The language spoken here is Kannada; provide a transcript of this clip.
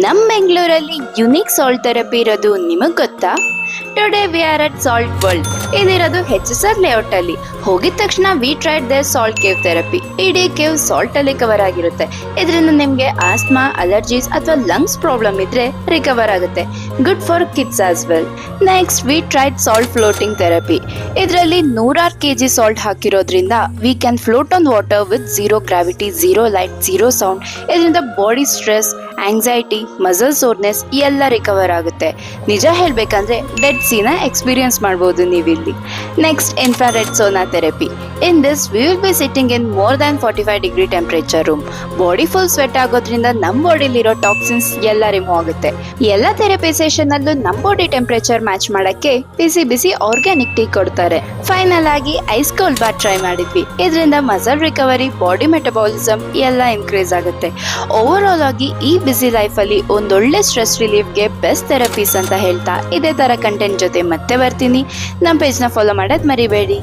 ನಮ್ಮ ಬೆಂಗಳೂರಲ್ಲಿ ಯುನಿಕ್ ಸಾಲ್ಟ್ ಥೆರಪಿ ಇರೋದು ನಿಮಗೆ ಗೊತ್ತಾ? Today we are at salt world. ಇದಿರೋದು HSR ಲೇಔಟ್ ಅಲ್ಲಿ. ಹೋಗಿದ ತಕ್ಷಣ we tried there salt cave therapy. ಇಡೀ ಕೇವ್ ಸಾಲ್ಟ್ ಅಲ್ಲಿ ಕವರ್ ಆಗಿರುತ್ತೆ. ಇದರಿಂದ ನಿಮ್ಗೆ ಆಸ್ಮಾ, ಅಲರ್ಜೀಸ್ ಅಥವಾ ಲಂಗ್ಸ್ ಪ್ರಾಬ್ಲಮ್ ಇದ್ರೆ ರಿಕವರ್ ಆಗುತ್ತೆ. Good for kids as well. Next we tried salt floating therapy. ಇದರಲ್ಲಿ 100 kg ಸಾಲ್ಟ್ ಹಾಕಿರೋದ್ರಿಂದ we can float on water with zero gravity, zero light, zero sound. ಇದರಿಂದ body stress, anxiety, muscle soreness ಎಲ್ಲ ರಿಕವರ್ ಆಗುತ್ತೆ. ನಿಜ ಹೇಳ್ಬೇಕಂದ್ರೆ ಡೆಡ್ ಸೀನ ಎಕ್ಸ್ಪೀರಿಯನ್ಸ್ ಮಾಡ್ಬೋದು ನೀವಿಲ್ಲಿ. Next infrared Sona therapy. In this we will be sitting in more than 45 degree temperature room. Body full sweat ಆಗೋದ್ರಿಂದ ನಮ್ಮ ಬಾಡಿಲಿರೋ ಟಾಕ್ಸಿನ್ಸ್ ಎಲ್ಲ ರಿಮೂವ್ ಆಗುತ್ತೆ. ಎಲ್ಲ ಥೆರಪಿ ಸೆಷನ್ ಅಲ್ಲೂ ನಮ್ಮ ಬಾಡಿ ಟೆಂಪರೇಚರ್ ಮ್ಯಾಚ್ ಮಾಡಕ್ಕೆ ಬಿಸಿ ಬಿಸಿ ಆರ್ಗ್ಯಾನಿಕ್ ಟೀ ಕೊಡ್ತಾರೆ. ಫೈನಲ್ ಆಗಿ ಐಸ್ ಕೋಲ್ಡ್ ಬಾತ್ ಟ್ರೈ ಮಾಡಿದ್ವಿ. ಇದರಿಂದ ಮಸಲ್ ರಿಕವರಿ, ಬಾಡಿ ಮೆಟಬಾಲಿಸಮ್ ಎಲ್ಲ ಇನ್ಕ್ರೀಸ್ ಆಗುತ್ತೆ. ಓವರ್ ಆಲ್ ಆಗಿ ಈ ಬಿಸಿ ಲೈಫಲ್ಲಿ ಒಂದೊಳ್ಳೆ ಸ್ಟ್ರೆಸ್ ರಿಲೀಫ್ಗೆ ಬೆಸ್ಟ್ ಥೆರಪೀಸ್ ಅಂತ ಹೇಳ್ತಾ ಇದೇ ಥರ ಕಂಟೆಂಟ್ ಜೊತೆ ಮತ್ತೆ ಬರ್ತೀನಿ. ನಮ್ಮ ಪೇಜ್ನ ಫಾಲೋ ಮಾಡೋದು ಮರಿಬೇಡಿ.